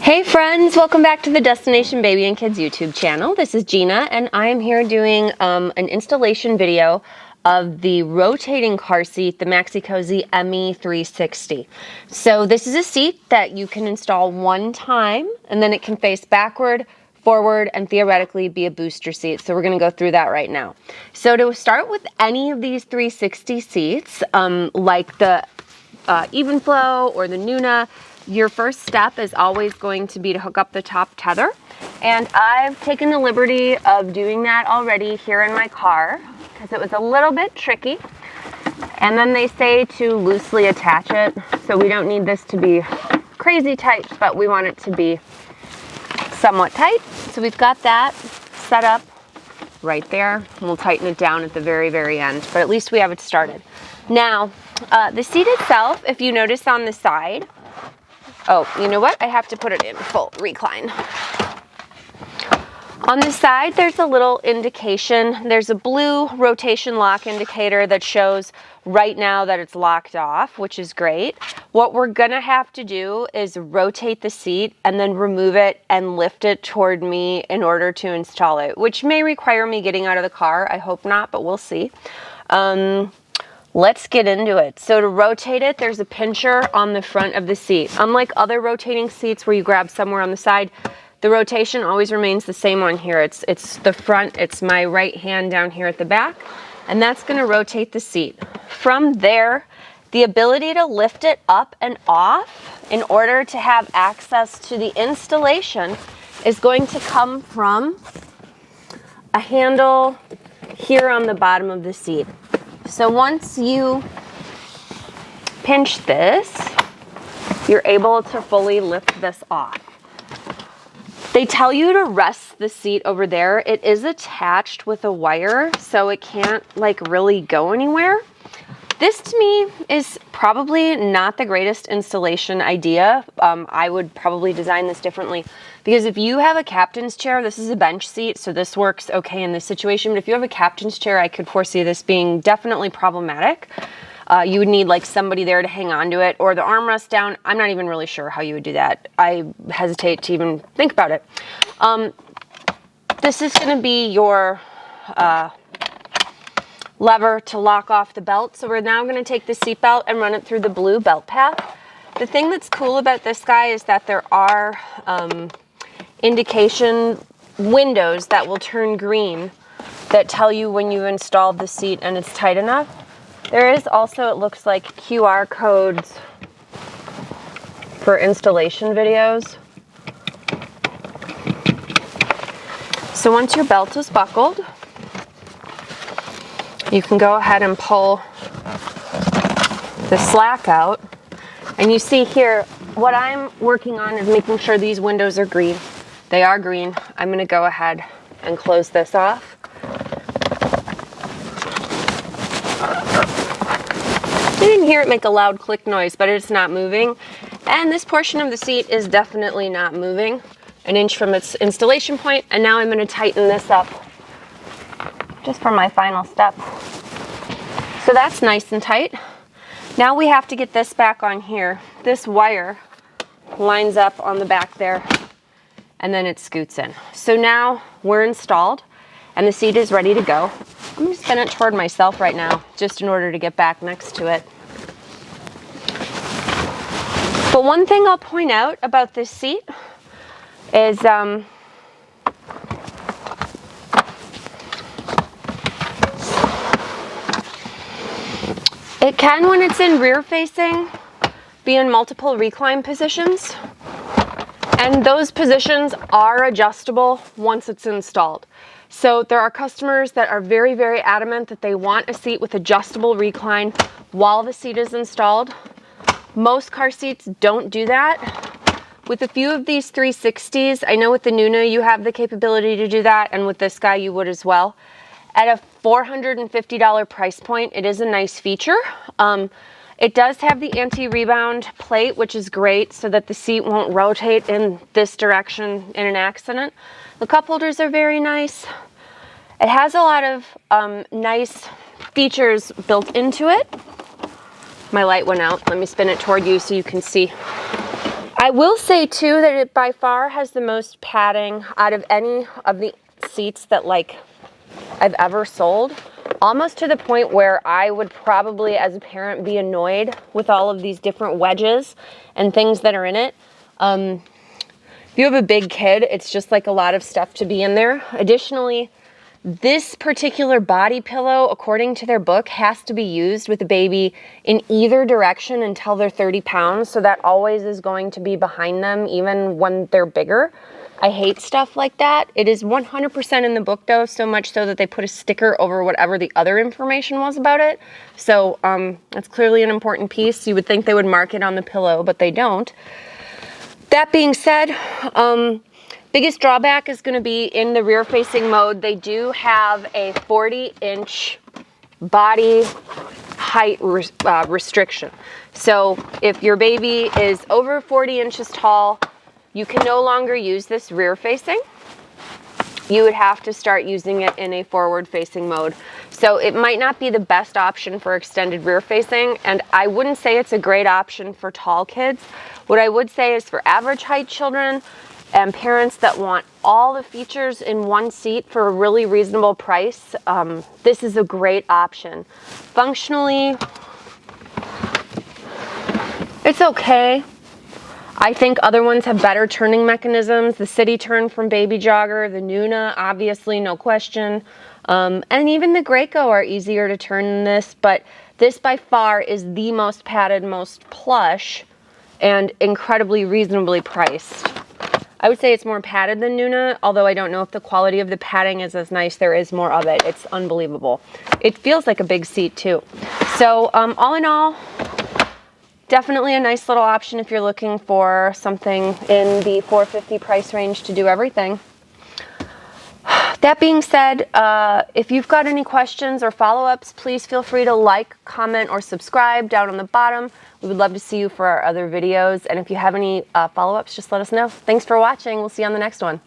Hey friends, welcome back to the Destination Baby and Kids YouTube channel. This is Gina and I am here doing an installation video of the rotating car seat, the Maxi-Cosi Emme 360. So this is a seat that you can install one time and then it can face backward, forward, and theoretically be a booster seat. So we're going to go through that right now. So to start with any of these 360 seats, like the Even Flow or the Nuna, your first step is always going to be to hook up the top tether. And I've taken the liberty of doing that already here in my car because it was a little bit tricky. And then they say to loosely attach it. So we don't need this to be crazy tight, but we want it to be somewhat tight. So we've got that set up right there. And we'll tighten it down at the very, very end, but at least we have it started. Now, the seat itself, if you notice on the side, oh, you know what? I have to put it in full recline. On the side, there's a little indication. There's a blue rotation lock indicator that shows right now that it's locked off, which is great. What we're gonna have to do is rotate the seat and then remove it and lift it toward me in order to install it, which may require me getting out of the car. I hope not, but we'll see. Let's get into it. So to rotate it, there's a pincher on the front of the seat. Unlike other rotating seats where you grab somewhere on the side, the rotation always remains the same on here. It's the front, it's my right hand down here at the back, and that's gonna rotate the seat. From there, the ability to lift it up and off in order to have access to the installation is going to come from a handle here on the bottom of the seat. So once you pinch this, you're able to fully lift this off. They tell you to rest the seat over there. It is attached with a wire, so it can't like really go anywhere. This to me is probably not the greatest installation idea. I would probably design this differently because if you have a captain's chair, this is a bench seat, so this works okay in this situation. But if you have a captain's chair, I could foresee this being definitely problematic. You would need like somebody there to hang on to it or the armrest down. I'm not even really sure how you would do that. I hesitate to even think about it. This is going to be your lever to lock off the belt. So we're now going to take the seat belt and run it through the blue belt path. The thing that's cool about this guy is that there are indication windows that will turn green that tell you when you've installed the seat and it's tight enough. There is also, it looks like, QR codes for installation videos. So once your belt is buckled, you can go ahead and pull the slack out. And you see here, what I'm working on is making sure these windows are green. They are green. I'm going to go ahead and close this off. You didn't hear it make a loud click noise, but it's not moving. And this portion of the seat is definitely not moving an inch from its installation point. And now I'm going to tighten this up just for my final step. So that's nice and tight. Now we have to get this back on here. This wire lines up on the back there and then it scoots in. So now we're installed and the seat is ready to go. I'm going to spin it toward myself right now just in order to get back next to it. But one thing I'll point out about this seat is it can, when it's in rear facing, be in multiple recline positions. And those positions are adjustable once it's installed. So there are customers that are very, very adamant that they want a seat with adjustable recline while the seat is installed. Most car seats don't do that. With a few of these 360s, I know with the Nuna you have the capability to do that, and with this guy you would as well. At a $450 price point, it is a nice feature. It does have the anti-rebound plate, which is great so that the seat won't rotate in this direction in an accident. The cup holders are very nice. It has a lot of nice features built into it. My light went out. Let me spin it toward you so you can see. I will say too that it by far has the most padding out of any of the seats that like I've ever sold, almost to the point where I would probably as a parent be annoyed with all of these different wedges and things that are in it. If you have a big kid, it's just like a lot of stuff to be in there. Additionally, this particular body pillow, according to their book, has to be used with a baby in either direction until they're 30 pounds. So that always is going to be behind them, even when they're bigger. I hate stuff like that. It is 100% in the book, though, so much so that they put a sticker over whatever the other information was about it. So that's clearly an important piece. You would think they would mark it on the pillow, but they don't. That being said, biggest drawback is going to be in the rear-facing mode. They do have a 40-inch body height restriction. So if your baby is over 40 inches tall, you can no longer use this rear-facing. You would have to start using it in a forward-facing mode. So it might not be the best option for extended rear-facing, and I wouldn't say it's a great option for tall kids. What I would say is for average height children and parents that want all the features in one seat for a really reasonable price, this is a great option. Functionally, it's okay. I think other ones have better turning mechanisms. The City Turn from Baby Jogger, the Nuna, obviously, no question. And even the Graco are easier to turn than this, but this by far is the most padded, most plush, and incredibly reasonably priced. I would say it's more padded than Nuna, although I don't know if the quality of the padding is as nice. There is more of it. It's unbelievable. It feels like a big seat too. So all in all, definitely a nice little option if you're looking for something in the $450 price range to do everything. That being said, if you've got any questions or follow-ups, please feel free to like, comment, or subscribe down on the bottom. We would love to see you for our other videos. And if you have any follow-ups, just let us know. Thanks for watching. We'll see you on the next one.